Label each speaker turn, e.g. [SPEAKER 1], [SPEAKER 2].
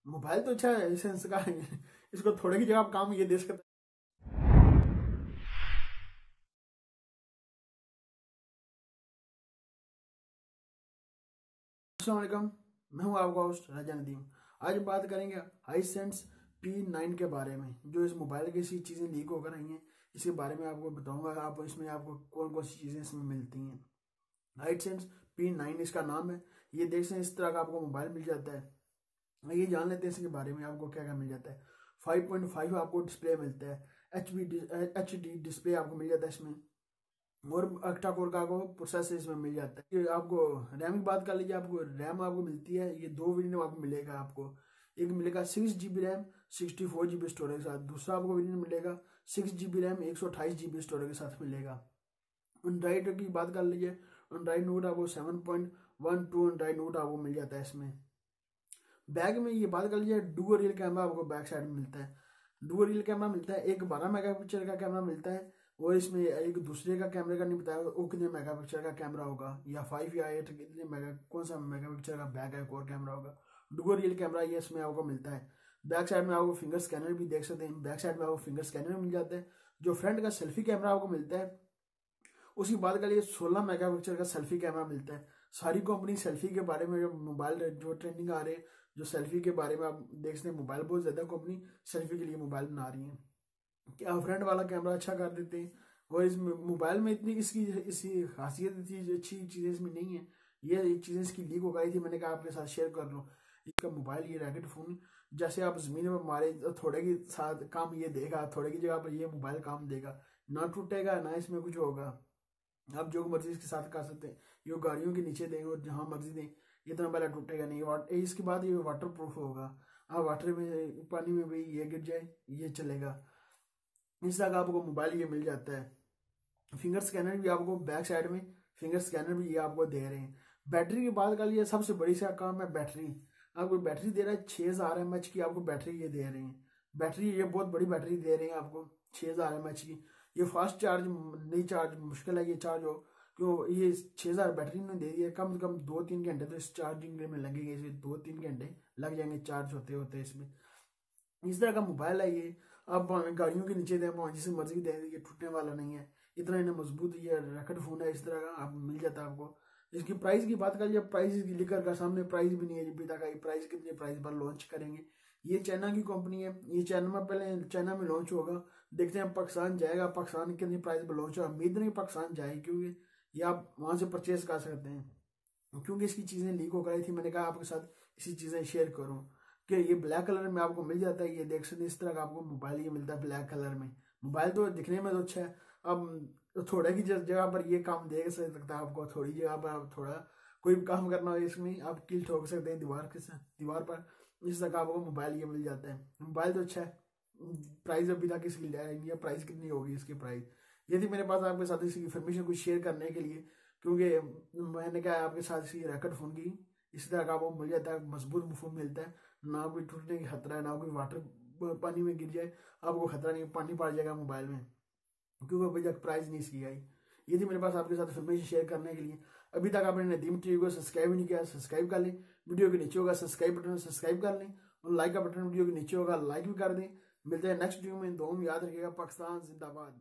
[SPEAKER 1] Mobile तो अच्छा है सेंस का है। इसको थोड़े की जगह आप काम ये दे सकते हैं। अस्सलाम वालेकुम, मैं हूं आपका होस्ट राजा नदीम। आज हम बात करेंगे हाइसेंस P9 के बारे में, जो इस मोबाइल की सी चीज़ें लीक होकर आई हैं। इसके बारे में आपको बताऊंगा, आप इसमें आपको कौन कौन सी चीज़ें इसमें मिलती हैं। हाइसेंस P9 इसका नाम है। ये देख सकते हैं, इस तरह का आपको मोबाइल मिल जाता है। ये जान लेते हैं इसके बारे में, आपको क्या क्या मिल जाता है। 5.5 आपको डिस्प्ले मिलता है। HD डिस्प्ले आपको मिल जाता है इसमें। और अक्टा कोर का आपको प्रोसेस इसमें मिल जाता है। ये आपको रैम की बात कर लीजिए, आपको रैम आपको मिलती है। ये दो वेरिएंट आपको मिलेगा। आपको एक मिलेगा 6 GB रैम 64 GB स्टोरेज के साथ। दूसरा आपको वेरिएंट मिलेगा 6 GB रैम 128 GB स्टोरेज के साथ मिलेगा। एंड्राइड की बात कर लीजिए, एंड्राइड नोट आपको 7.12 एंड्राइड नोट आपको मिल जाता है इसमें। बैक में ये बात कर लीजिए, डुअल रियल कैमरा आपको बैक साइड में मिलता है। डुअल रियल कैमरा मिलता है, एक 12 मेगापिक्सल का कैमरा मिलता है। और इसमें एक दूसरे का कैमरे का नहीं बताया वो कितने मेगापिक्सल का कैमरा होगा, या 5 या 8 कितने कौन सा मेगापिक्सल का बैक है और कैमरा होगा। डुअल रियल कैमरा ये इसमें आपको मिलता है। बैक साइड में आपको फिंगर स्कैनर भी देख सकते हैं। बैक साइड में आपको फिंगर स्कैनर मिल जाता है। जो फ्रंट का सेल्फी कैमरा आपको मिलता है, उसकी बात करिए 16 मेगापिक्सल का सेल्फी कैमरा मिलता है। सारी कंपनी सेल्फी के बारे में, जो मोबाइल जो ट्रेंडिंग आ रहे हैं, जो सेल्फी के बारे में आप देख सकते हैं, मोबाइल बहुत ज्यादा कंपनी सेल्फी के लिए मोबाइल बना रही है। क्या फ्रंट वाला कैमरा अच्छा कर देते हैं। और इस मोबाइल में इतनी इसकी खासियत थी, अच्छी चीजें इसमें नहीं है। ये चीजें इसकी लीक हो गई थी, मैंने कहा आपके साथ शेयर कर लूँ। इसका मोबाइल ये रैकेट फोन, जैसे आप जमीन में मारे तो थोड़े के साथ काम ये देगा, थोड़े की जगह पर ये मोबाइल काम देगा। ना टूटेगा ना इसमें कुछ होगा। आप जो मर्जी इसके साथ कर सकते हैं। ये गाड़ियों के नीचे दें और जहां मर्जी दें, इतना पहले टूटेगा नहीं। इसके बाद ये वाटर प्रूफ होगा। आप वाटर में पानी में भी ये गिर जाए ये चलेगा। इस तरह का आपको मोबाइल ये मिल जाता है। फिंगर स्कैनर भी आपको बैक साइड में, फिंगर स्कैनर भी ये आपको दे रहे हैं। बैटरी की बात कर लिए, सबसे बड़ी सा काम है बैटरी। आपको बैटरी दे रहा है 6000 mAh की, आपको बैटरी ये दे रहे हैं। बैटरी ये बहुत बड़ी बैटरी दे रहे हैं आपको 6000 mAh की। ये फास्ट चार्ज नहीं, चार्ज मुश्किल है ये चार्ज हो, क्यों ये 6000 बैटरी ने दे दी है। कम से कम 2-3 घंटे तो इस चार्जिंग में लगेंगे। इसमें 2-3 घंटे लग जाएंगे चार्ज होते होते इसमें। इस तरह का मोबाइल है ये। आप गाड़ियों के नीचे दें, जिसे मर्जी दें, ये टूटने वाला नहीं है। इतना इन्हें मजबूत ये रैकेट फोन है। इस तरह का आप मिल जाता है आपको। इसकी प्राइस की बात करिए, प्राइस इसकी लिखकर का सामने प्राइस भी नहीं है अभी तक। प्राइस कितने प्राइस पर लॉन्च करेंगे। ये चाइना की कंपनी है। ये चाइना में पहले चाइना में लॉन्च होगा, देखते हैं पाकिस्तान जाएगा। पाकिस्तान कितनी प्राइस पर लॉन्च होगा, उम्मीद नहीं पाकिस्तान जाए, क्योंकि ये आप वहां से परचेज कर सकते हैं। क्योंकि इसकी चीजें लीक हो गई थी, मैंने कहा आपके साथ इसी चीजें शेयर करूं कि ये ब्लैक कलर में आपको मिल जाता है। ये देख सकते हैं, इस तरह का आपको मोबाइल ये मिलता है ब्लैक कलर में। मोबाइल तो दिखने में तो अच्छा है। अब तो थोड़े की जगह पर ये काम दे सकता है आपको। थोड़ी जगह पर आप थोड़ा कोई भी काम करना हो, इसमें आप कील ठोक सकते हैं दीवार के साथ, दीवार पर। इस तरह का आपको मोबाइल ये मिल जाता है। मोबाइल तो अच्छा है। प्राइस अभी तक इसकी इंडिया प्राइस कितनी होगी इसकी प्राइस, ये थी मेरे पास आपके साथ इसकी इन्फॉर्मेशन कुछ शेयर करने के लिए। क्योंकि मैंने कहा आपके साथ इसकी रैकेट फोन की इस तरह का आपको मिल जाता है, मजबूत फोन मिलता है। ना कोई टूटने की खतरा है, ना कोई वाटर पानी में गिर जाए आपको खतरा नहीं, पानी पड़ जाएगा मोबाइल में, क्योंकि अभी तक प्राइस नहीं इसकी आई। ये थी मेरे पास आपके साथ इन्फॉर्मेशन शेयर करने के लिए। अभी तक आपने नदीम टीवी को सब्सक्राइब नहीं किया, सब्सक्राइब कर लें। वीडियो के नीचे होगा सब्सक्राइब बटन, सब्सक्राइब कर लें। और लाइक का बटन वीडियो के नीचे होगा, लाइक भी कर दें। मिलते हैं नेक्स्ट वीडियो में। दो याद रखिएगा। पाकिस्तान जिंदाबाद।